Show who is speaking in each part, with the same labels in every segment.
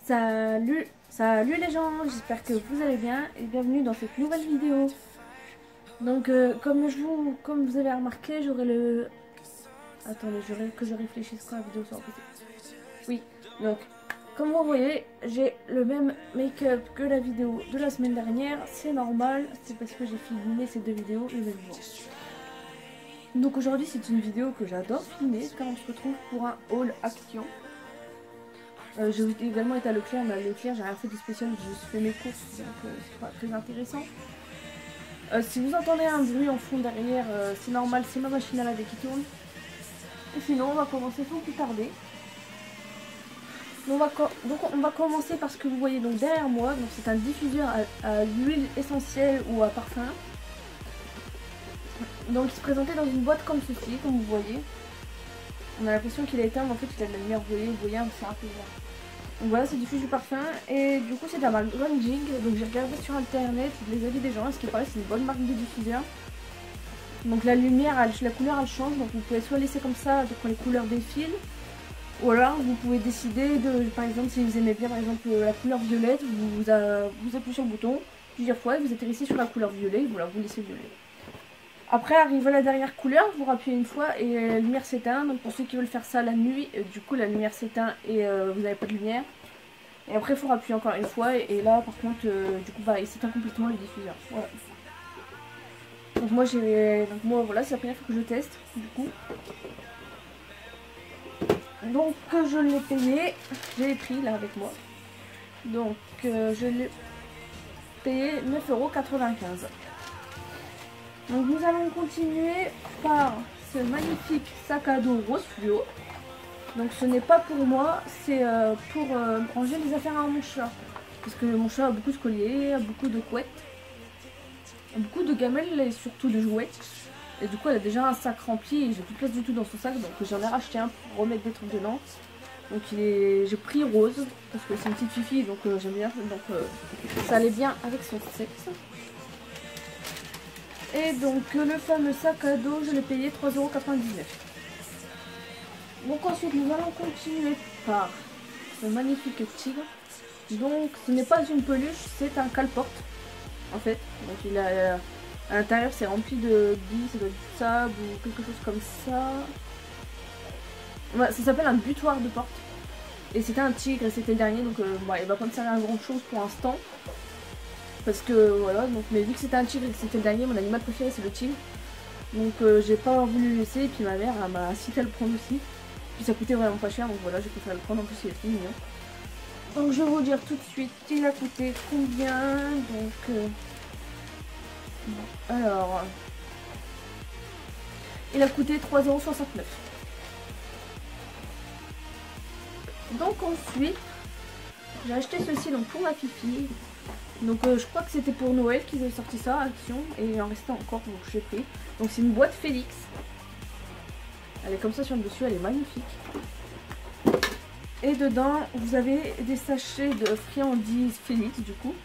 Speaker 1: Salut les gens, j'espère que vous allez bien et bienvenue dans cette nouvelle vidéo. Donc comme vous avez remarqué, j'aurai le... Attendez, que je réfléchisse quand la vidéo sera posée. Oui, donc comme vous voyez, j'ai le même make-up que la vidéo de la semaine dernière. C'est normal, c'est parce que j'ai filmé ces deux vidéos le même jour. Donc aujourd'hui c'est une vidéo que j'adore filmer car on se retrouve pour un haul action. J'ai également été à Leclerc, mais à Leclerc j'ai rien fait de spécial, j'ai juste fait mes courses, donc c'est pas très intéressant. Si vous entendez un bruit en fond derrière, c'est normal, c'est ma machine à laver qui tourne. Et sinon on va commencer sans plus tarder. Donc on va commencer par ce que vous voyez donc derrière moi, donc c'est un diffuseur à l'huile essentielle ou à parfum. Donc il se présentait dans une boîte comme ceci, comme vous voyez. On a l'impression qu'il a éteint, mais en fait il a de la lumière, vous voyez, c'est un peu vert. Donc voilà, c'est diffuse du parfum et du coup c'est de la marque Grunjing. Donc j'ai regardé sur internet les avis des gens, ce qui paraît c'est une bonne marque de diffuseur. Donc la lumière, la couleur elle change, donc vous pouvez soit laisser comme ça quand les couleurs défilent, ou alors vous pouvez décider de, par exemple si vous aimez bien par exemple la couleur violette, vous appuyez sur le bouton plusieurs fois et vous atterrissez sur la couleur violet, voilà, vous laissez violet. Après arrive la dernière couleur, vous rappuyez une fois et la lumière s'éteint. Donc pour ceux qui veulent faire ça la nuit, du coup la lumière s'éteint et vous n'avez pas de lumière. Et après il faut rappuyer encore une fois et là par contre du coup bah, il s'éteint complètement le diffuseur. Voilà. Donc moi voilà, c'est la première fois que je teste du coup. Donc je l'ai payé, j'ai les prix là avec moi. Donc je l'ai payé 9,95 €. Donc nous allons continuer par ce magnifique sac à dos rose fluo. Donc ce n'est pas pour moi, c'est pour ranger les affaires à mon chat. Parce que mon chat a beaucoup de colliers, a beaucoup de couettes, a beaucoup de gamelles et surtout de jouets. Et du coup elle a déjà un sac rempli et j'ai plus de place du tout dans son sac. Donc j'en ai racheté un pour remettre des trucs dedans. Donc j'ai pris rose parce que c'est une petite fifi donc j'aime bien. Donc ça allait bien avec son sexe. Et donc le fameux sac à dos, je l'ai payé 3,99 €. Donc ensuite nous allons continuer par ce magnifique tigre. Donc ce n'est pas une peluche, c'est un cale-porte en fait. Donc il a à l'intérieur c'est rempli de billes, ça doit être du sable ou quelque chose comme ça. Ouais, ça s'appelle un butoir de porte. Et c'était un tigre et c'était le dernier donc bon, il va pas me servir à grand chose pour l'instant. Parce que voilà, donc, mais vu que c'était un tigre et que c'était le dernier, mon animal préféré c'est le tigre. Donc j'ai pas voulu le laisser et puis ma mère m'a incité à le prendre aussi. Puis ça coûtait vraiment pas cher donc voilà, j'ai préféré le prendre, en plus il est mignon. Donc je vais vous dire tout de suite, il a coûté combien. Donc alors il a coûté 3,69 €. Donc ensuite j'ai acheté ceci donc pour ma fifi. Donc je crois que c'était pour Noël qu'ils avaient sorti ça à Action et il en restait encore donc j'ai pris. Donc c'est une boîte Félix. Elle est comme ça sur le dessus, elle est magnifique. Et dedans vous avez des sachets de friandises Félix du coup.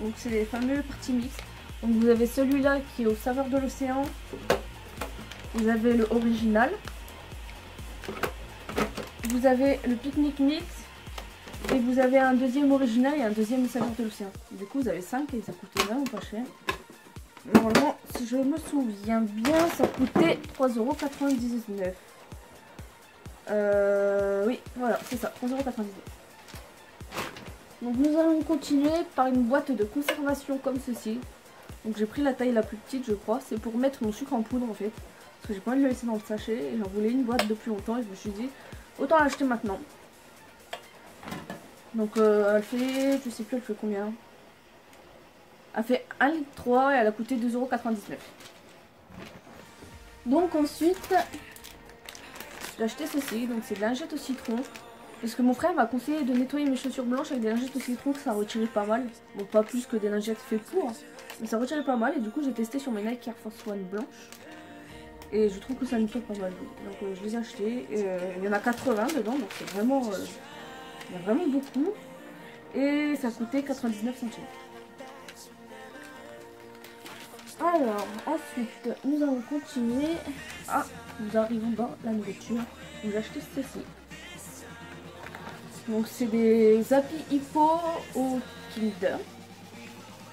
Speaker 1: Donc c'est les fameux parties mix. Donc vous avez celui-là qui est aux saveurs de l'océan. Vous avez le original. Vous avez le pique-nique mix. Et vous avez un deuxième original et un deuxième saveur de l'océan. Du coup vous avez 5 et ça coûtait vraiment pas cher. Normalement si je me souviens bien ça coûtait 3,99 €. Oui voilà c'est ça, 3,99 €. Donc nous allons continuer par une boîte de conservation comme ceci. Donc j'ai pris la taille la plus petite je crois. C'est pour mettre mon sucre en poudre en fait. Parce que j'ai pas envie de le laisser dans le sachet. Et j'en voulais une boîte depuis longtemps et je me suis dit autant l'acheter maintenant. Donc elle fait, je sais plus elle fait combien. Elle fait 1,3 litre et elle a coûté 2,99 €. Donc ensuite, j'ai acheté ceci, donc c'est de lingettes au citron. Parce que mon frère m'a conseillé de nettoyer mes chaussures blanches avec des lingettes au citron, que ça retirait pas mal. Bon pas plus que des lingettes faites pour, mais ça retirait pas mal et du coup j'ai testé sur mes Nike Air Force One blanches. Et je trouve que ça nettoie pas mal. Donc je les ai achetés, il y en a 80 dedans, donc c'est vraiment... il y a vraiment beaucoup. Et ça coûtait 99 centimes. Alors, ensuite, nous allons continuer. Ah, nous arrivons dans la nourriture. J'ai acheté ceci. Donc c'est des Happy Hippo au Kinder.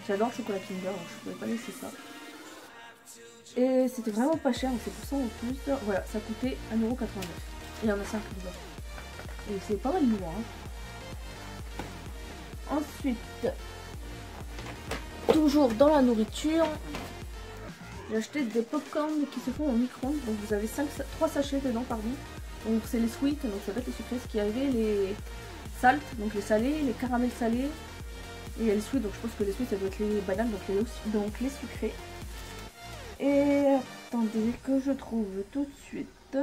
Speaker 1: J'adore le chocolat Kinder, donc je pouvais pas laisser ça. Et c'était vraiment pas cher, donc c'est pour ça en plus. Voilà, ça coûtait 1,89€. Il y en a 5 dedans. Et c'est pas mal lourd. Hein. Ensuite, toujours dans la nourriture, j'ai acheté des popcorn qui se font au micro-ondes. Donc vous avez 3 sachets dedans, pardon. Donc c'est les sweets, donc ça va être les sucrés. Ce qui avait les salt, donc les salés, les caramels salés. Et il y a les sweets, donc je pense que les sweets ça doit être les bananes, donc les sucrés. Et attendez que je trouve tout de suite.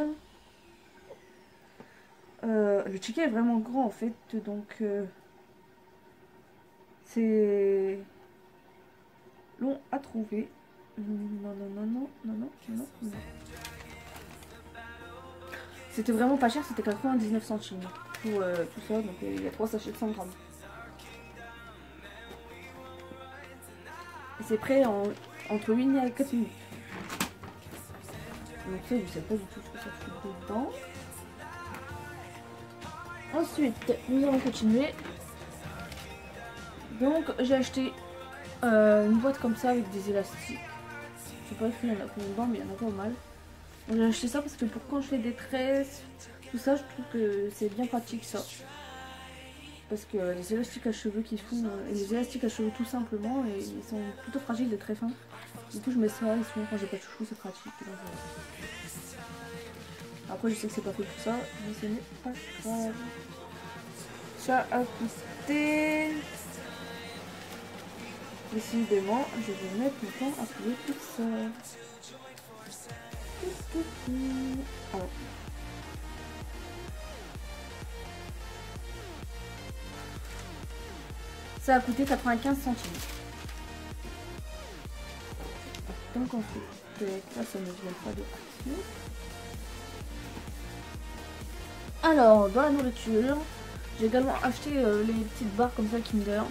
Speaker 1: Le ticket est vraiment grand en fait, donc c'est long à trouver. Non. C'était vraiment pas cher, c'était 99 centimes pour tout ça, donc il y a 3 sachets de 100 grammes. Et c'est prêt entre 8 et 4 minutes. Donc ça, je sais pas du tout ce que ça fait dedans. Ensuite, nous allons continuer. Donc j'ai acheté une boîte comme ça avec des élastiques. Je sais pas s'il y en a combien dedans, mais il y en a pas mal. J'ai acheté ça parce que pour quand je fais des tresses, tout ça, je trouve que c'est bien pratique ça. Parce que les élastiques à cheveux qui font, les élastiques à cheveux tout simplement, et ils sont plutôt fragiles et très fins. Du coup je mets ça, et souvent quand j'ai pas de cheveux c'est pratique. Donc, après je sais que c'est pas fait pour ça, mais ce n'est pas grave. Ça a coûté... Décidément, je vais mettre mon temps à trouver tout ça. Alors. Ça a coûté 95 centimes. Donc ensuite, ça ne vient pas de partout. Alors, dans la nourriture, j'ai également acheté les petites barres comme ça Kinder.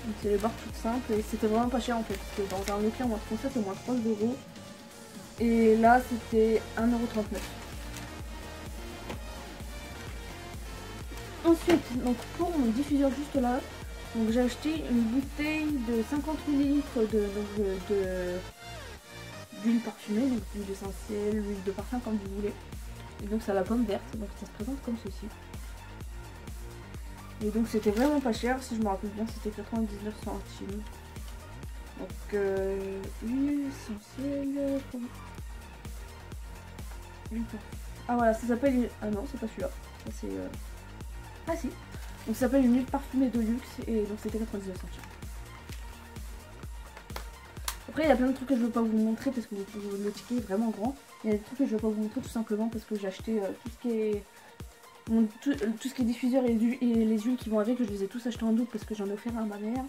Speaker 1: Donc c'est les barres toutes simples et c'était vraiment pas cher en fait. Parce que dans un Leclerc, moi je pense que c'est moins 3€. Et là c'était 1,39€. Ensuite, donc pour mon diffuseur juste là, donc j'ai acheté une bouteille de 50 ml d'huile parfumée, donc d'huile essentielle, huile de parfum comme vous voulez. Et donc c'est à la pomme verte, donc ça se présente comme ceci. Et donc c'était vraiment pas cher, si je me rappelle bien c'était 99 centimes. Donc huile essentielle... Ah voilà, ça s'appelle... Ah non, c'est pas celui-là. Ça c'est... Ah si. Donc ça s'appelle une huile parfumée de luxe et donc c'était 99 centimes. Après il y a plein de trucs que je ne veux pas vous montrer parce que le ticket est vraiment grand. Il y a des trucs que je ne veux pas vous montrer tout simplement parce que j'ai acheté tout ce qui est... tout ce qui est diffuseur et les huiles qui vont avec, je les ai tous achetés en double parce que j'en ai offert à ma mère.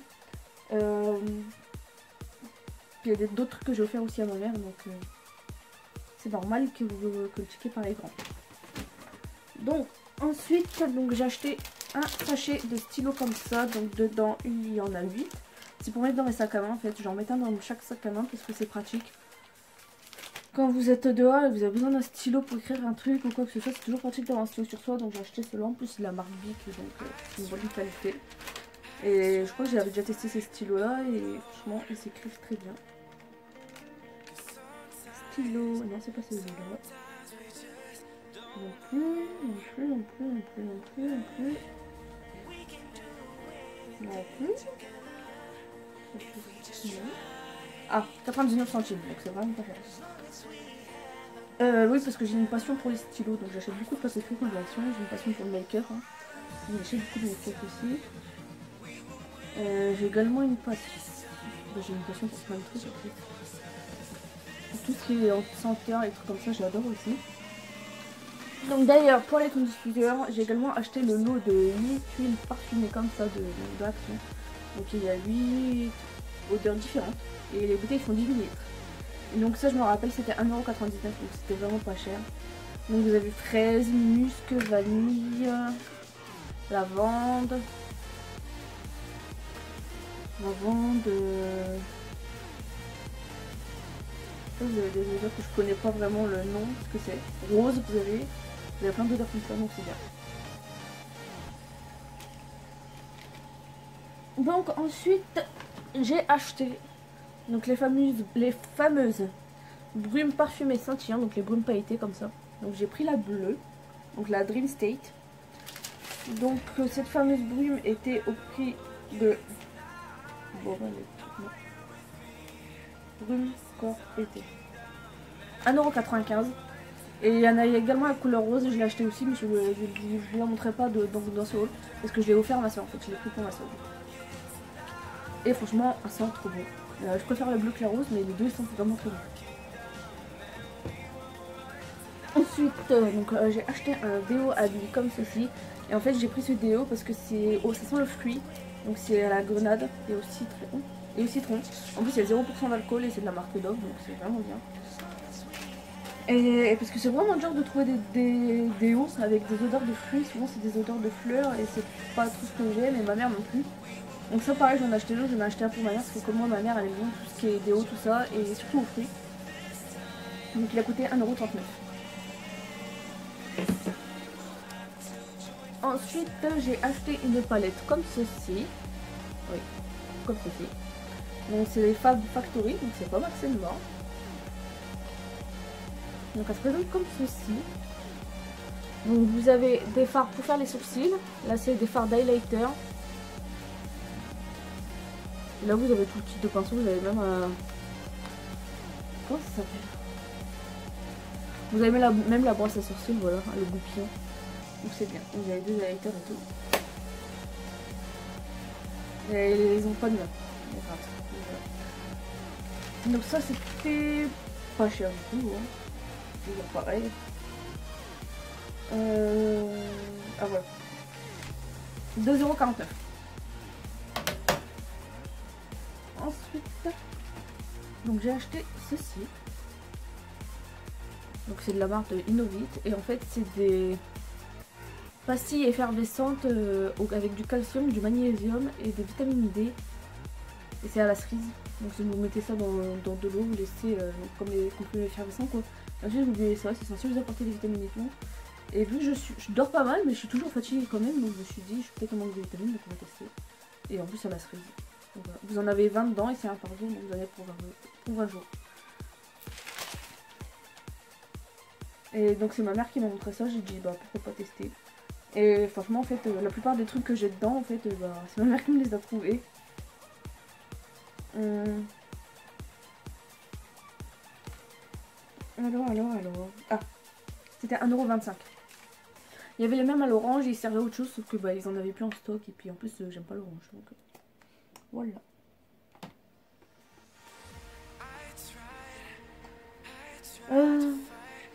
Speaker 1: Puis il y a d'autres trucs que j'ai offert aussi à ma mère, donc c'est normal que le ticket paraît grand. Donc ensuite, j'ai acheté un sachet de stylos comme ça, donc dedans il y en a 8. C'est pour mettre dans mes sacs à main en fait, j'en mets un dans chaque sac à main parce que c'est pratique. Quand vous êtes dehors et que vous avez besoin d'un stylo pour écrire un truc ou quoi que ce soit, c'est toujours pratique d'avoir un stylo sur soi. Donc j'ai acheté celui-là, en plus c'est la marque Bic, donc c'est une bonne qualité. Et je crois que j'avais déjà testé ces stylos là et franchement ils s'écrivent très bien. Stylo, non c'est pas celui-là. Non plus. Ah, 99 centimes, donc c'est vraiment pas cher. Oui, parce que j'ai une passion pour les stylos, donc j'achète beaucoup de papeterie en collection. J'ai une passion pour le make-up, hein. J'achète beaucoup de make-up aussi. J'ai également une passion. J'ai une passion pour plein de trucs en fait. Pour tout ce qui est anti-senteur et trucs comme ça, j'adore aussi. Donc d'ailleurs, pour les diffuseurs, j'ai également acheté le lot de 8 huiles parfumées comme ça de Action. Donc il y a 8 odeurs différentes et les bouteilles font 10 ml. Et donc ça je me rappelle c'était 1,99€, donc c'était vraiment pas cher. Donc vous avez fraise, musc, vanille, lavande. Ça, vous avez des odeurs que je connais pas vraiment le nom, ce que c'est. Rose, vous avez plein d'odeurs comme ça, donc c'est bien. Donc ensuite j'ai acheté donc les fameuses brumes parfumées scintillantes, donc les brumes pailletées comme ça. Donc j'ai pris la bleue, donc la Dream State. Donc cette fameuse brume était au prix de brume corps été 1,95 €. Et il y en a également la couleur rose, je l'ai acheté aussi, mais je ne la montrerai pas dans ce haul parce que je l'ai offert à ma soeur en fait, je l'ai pris pour ma soeur. Et franchement, un sent trop bon. Je préfère le bleu que la rose, mais les deux ils sont vraiment trop bons. Ensuite, j'ai acheté un déo à lui comme ceci. Et en fait, j'ai pris ce déo parce que c'est ça sent le fruit. Donc c'est à la grenade et au citron. En plus, il y a 0% d'alcool et c'est de la marque Dove, donc c'est vraiment bien. Et parce que c'est vraiment dur de trouver des déos avec des odeurs de fruits. Souvent, c'est des odeurs de fleurs et c'est pas tout ce que j'aime, et ma mère non plus. Donc ça pareil, j'en ai acheté deux, j'en ai acheté un pour ma mère parce que comme moi ma mère elle aime bien tout ce qui est déo, tout ça, et surtout aux fruits. Donc il a coûté 1,39 €. Ensuite j'ai acheté une palette comme ceci. Oui, comme ceci. Donc c'est les Fab Factory, donc c'est pas mal seulement. Donc elle se présente comme ceci. Donc vous avez des fards pour faire les sourcils. Là c'est des fards d'highlighter. Là vous avez tout le type de pinceau, vous avez même comment ça s'appelle? Vous avez même la brosse à sourcils, voilà, le goupillon. Donc c'est bien. Vous avez deux highlighters et tout. Et ils ont pas de main. Donc ça c'était pas cher du tout, hein. Toujours pareil. Ah voilà. 2,49 €. Ensuite, donc j'ai acheté ceci. Donc c'est de la marque Innovit et en fait c'est des pastilles effervescentes avec du calcium, du magnésium et des vitamines D. Et c'est à la cerise. Donc si vous mettez ça dans de l'eau, vous laissez comme les comprimés effervescents quoi. Ensuite vous buvez ça, c'est censé vous apporter des vitamines et tout. Et vu que je dors pas mal mais je suis toujours fatiguée quand même, donc je me suis dit je suis peut-être en manque de vitamines, donc on va tester. Et en plus c'est à la cerise. Donc, voilà. Vous en avez 20 dedans et c'est un par jour, donc vous en avez pour 20 jours. Et donc c'est ma mère qui m'a montré ça, j'ai dit bah pourquoi pas tester. Et franchement en fait la plupart des trucs que j'ai dedans en fait c'est ma mère qui me les a trouvés. Alors. Ah, c'était 1,25 €. Il y avait les mêmes à l'orange et ils servaient autre chose sauf que bah ils en avaient plus en stock et puis en plus j'aime pas l'orange donc voilà.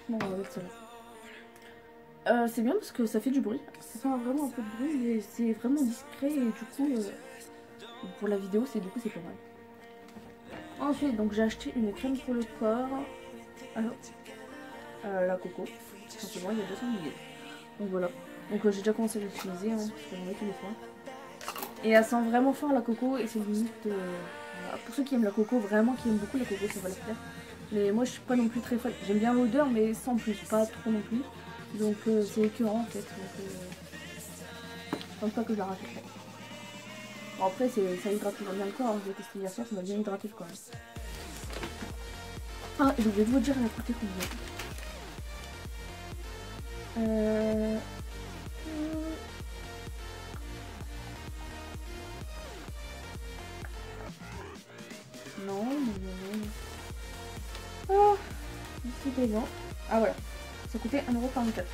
Speaker 1: Bon, on va mettre celle-là. C'est bien parce que ça fait du bruit. Ça fait vraiment un peu de bruit et c'est vraiment discret et du coup pour la vidéo c'est pas mal. Ensuite donc j'ai acheté une crème pour le corps. Alors la coco. Simplement il y a 200 ml. Donc voilà. Donc j'ai déjà commencé à l'utiliser hein, parce que j'en ai tous les fois. Et elle sent vraiment fort la coco et c'est limite voilà. Pour ceux qui aiment la coco, vraiment qui aiment beaucoup la coco, ça va le faire. Mais moi je suis pas non plus très folle. J'aime bien l'odeur mais sans plus, pas trop non plus. Donc c'est écœurant en fait. Donc, je pense pas que je la rachèterai. Bon après ça hydrate toujours bien le corps. Hein. J'ai testé hier soir, ça m'a bien hydraté le corps. Ah, je vais vous dire elle a coûté combien. Non. Oh, décidément. Ah voilà, ça coûtait 1,44 €.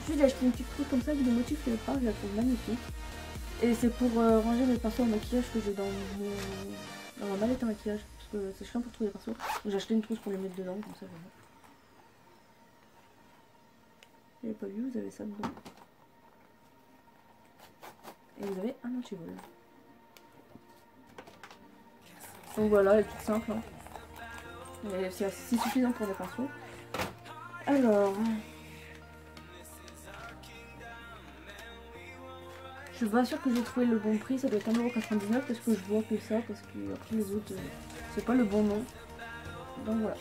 Speaker 1: Ensuite j'ai acheté une petite trousse comme ça avec des motifs léopard, je la trouve magnifique. Et c'est pour ranger mes pinceaux en maquillage que j'ai dans ma mallette à maquillage. Parce que c'est chiant pour trouver les pinceaux. Donc j'ai acheté une trousse pour les mettre dedans, comme ça voilà. Vous n'avez pas vu, vous avez ça dedans. Et vous avez un antivol. Donc voilà, elle est toute simple. Hein. C'est assez suffisant pour les pinceaux. Alors... Je suis pas sûre que j'ai trouvé le bon prix, ça doit être 1,99 € parce que je vois que ça, parce que après les autres, c'est pas le bon nom. Donc voilà.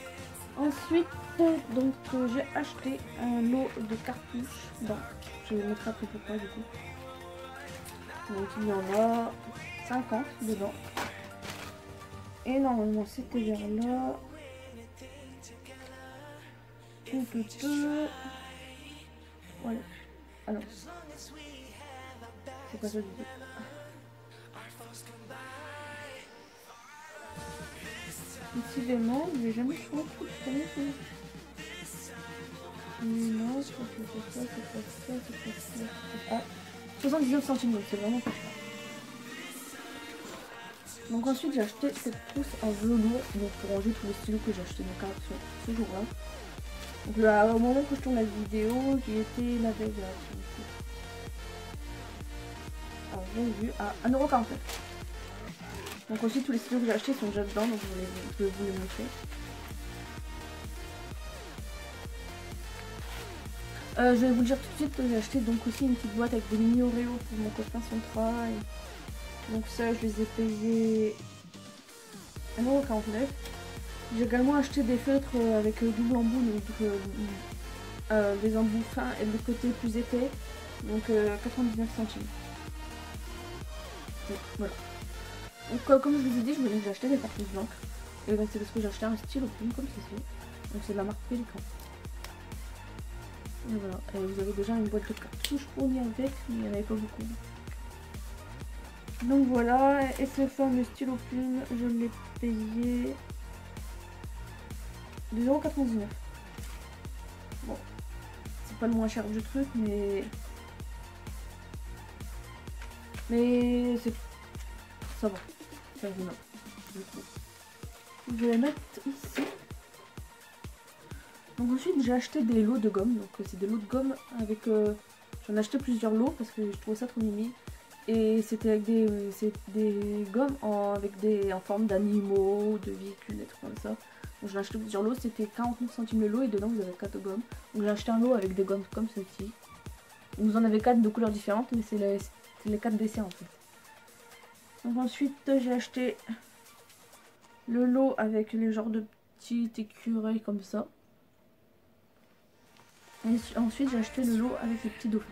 Speaker 1: Ensuite, donc j'ai acheté un lot de cartouches. Bon, je vais vous montrer après pourquoi du coup. Donc il y en a 50 dedans. Et normalement c'était vers là. On peut. Voilà. Ah non. C'est pas ça du tout. Décidément, je vais jamais trouvé tout ce non, c'est pas ça, c'est pas ça. Ah, 79 centimes, donc c'est vraiment pas cher. Donc ensuite j'ai acheté cette trousse en velours donc pour ranger tous les stylos que j'ai acheté donc ce jour-là. Donc là, au moment où je tourne la vidéo, j'y étais la veille. Alors j'ai vu à 1,49 €. Donc ensuite tous les stylos que j'ai achetés sont déjà dedans, donc je vais vous les montrer. Je vais vous le dire tout de suite, j'ai acheté donc aussi une petite boîte avec des mini Oreo pour mon copain son travail. Donc ça je les ai payés 1,49 €. J'ai également acheté des feutres avec double embout, donc des embouts fins et le côté plus épais, donc 99 centimes. Donc, voilà. Donc comme je vous ai dit, j'ai acheté des cartouches blanches. Et ben, c'est parce que j'ai acheté un stylo plume comme ceci. Donc c'est de la marque Pélican. Et voilà. Et vous avez déjà une boîte de cartouches fournie avec, mais il n'y en avait pas beaucoup. Donc voilà, et ce fameux stylo plume, je l'ai payé 2,99 €. Bon, c'est pas le moins cher du truc, mais c'est ça va, c'est raisonnable. Je vais les mettre ici. Donc ensuite j'ai acheté des lots de gomme, donc c'est des lots de gomme avec j'en ai acheté plusieurs lots parce que je trouvais ça trop mimi. Et c'était avec des gommes en forme d'animaux, de véhicules, des trucs comme ça. Donc j'ai acheté plusieurs lots, c'était 49 centimes le lot et dedans vous avez 4 gommes. Donc j'ai acheté un lot avec des gommes comme celle-ci. Vous en avez 4 de couleurs différentes, mais c'est les 4 dessins en fait. Donc ensuite j'ai acheté le lot avec les genres de petites écureuils comme ça. Et ensuite j'ai acheté le lot avec les petits dauphins.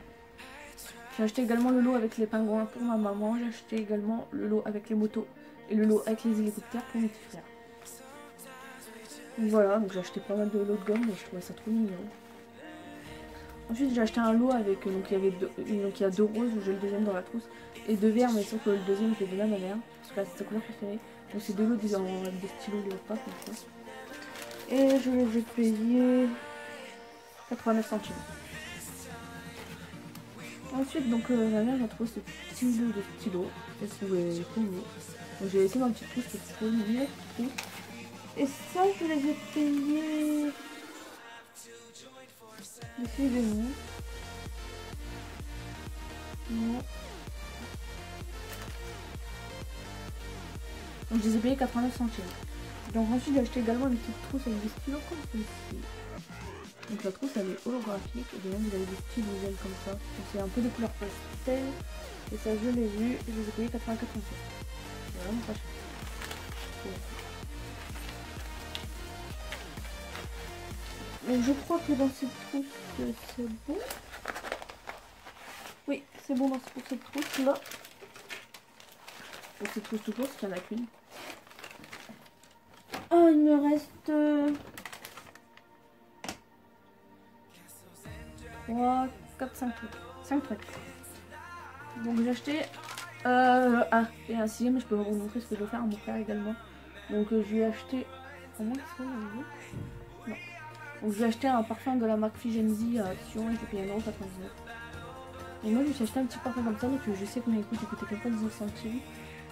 Speaker 1: J'ai acheté également le lot avec les pingouins pour ma maman. J'ai acheté également le lot avec les motos et le lot avec les hélicoptères pour mes petits frères. Donc voilà, donc j'ai acheté pas mal de lots de gomme et je trouvais ça trop mignon. Ensuite j'ai acheté un lot avec, donc il y a 2 roses, j'ai le deuxième dans la trousse, et 2 verts, mais sauf que le deuxième je l'ai donné à ma mère, parce que c'est sa couleur préférée. Donc c'est 2 lots avec des stylos léopard comme ça. Et je les ai payés 89 centimes. Ensuite, donc ma mère a trouvé ce petit lot de stylos, elle trouvait trop mignon. Donc j'ai laissé dans une petite trousse, c'est trop mignon. Et ça, je les ai payés. Décidément. Non. Donc je les ai payés 89 centimes. Donc ensuite j'ai acheté également une petite trousse avec des stylos comme celle-ci. Donc la trousse elle est holographique et dedans vous avez des petits visuels comme ça. Donc c'est un peu de couleur pastel. Et ça je l'ai vu et je les ai payés 84 centimes. C'est vraiment pas cher. Donc je crois que dans cette trousse c'est bon. Oui, c'est bon pour cette trousse là. Pour cette trousse tout court, parce qu'il n'y en a qu'une. Oh, il me reste 3, 4, 5 trucs. 5 trucs. Donc j'ai acheté et un sixième, je peux vous montrer ce que je vais faire à mon frère également. Donc je lui ai acheté. Comment ça va? Non. Donc j'ai acheté un parfum de la marque Figenzi à Sion et j'ai payé 1,99 €. Et moi je me suis acheté un petit parfum comme ça, donc je sais combien il coûtait 99 centimes.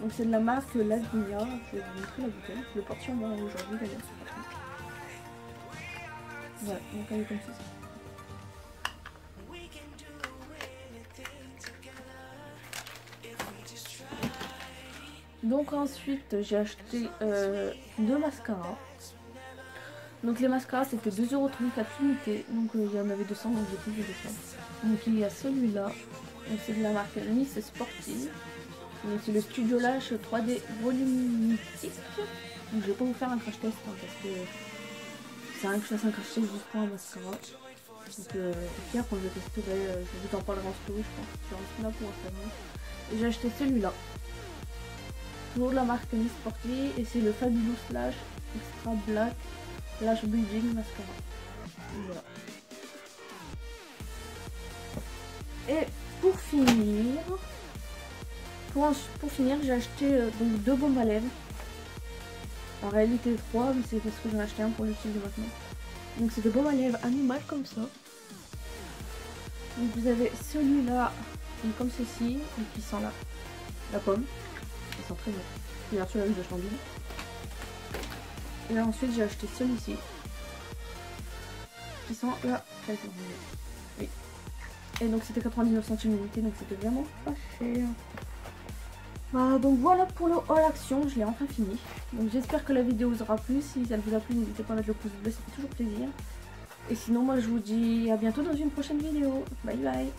Speaker 1: Donc c'est de la marque Lavigna, je vais vous montrer la bouteille, je le porte sur moi aujourd'hui d'ailleurs. Voilà, donc elle est comme ça. Donc ensuite j'ai acheté 2 mascaras. Donc les mascaras c'était 2,34 € l'unité, donc il y en avait 200 donc j'ai pris 200. Donc il y a celui-là, c'est de la marque Nice Sportive. Donc c'est le Studio Lash 3D volumitique. Donc je vais pas vous faire un crash test hein, parce que c'est rien que je fasse un crash test juste pour un mascara. Donc hier quand je le testerai, je vous en parlerai en story je pense sur Insta pour Instagram. J'ai acheté celui-là. Toujours de la marque Miss Sporty et c'est le Fabulous Lash Extra Black Lash Building Mascara. Voilà. Et pour finir, j'ai acheté donc 2 baumes à lèvres. En réalité 3, mais c'est parce que j'en ai acheté un pour l'utiliser maintenant. Donc c'est des baumes à lèvres animal comme ça. Donc vous avez celui-là qui est comme ceci, et qui sent la pomme. Il sent très bon. Et bien sûr là, je change. Et là ensuite j'ai acheté celui-ci qui sent la fraise. Oui. Et donc c'était 99 centimes l'unité, donc c'était vraiment pas cher. Donc voilà pour le haul action, je l'ai enfin fini. Donc j'espère que la vidéo vous aura plu. Si ça vous a plu, n'hésitez pas à mettre le pouce bleu, ça fait toujours plaisir. Et sinon moi je vous dis à bientôt dans une prochaine vidéo. Bye bye.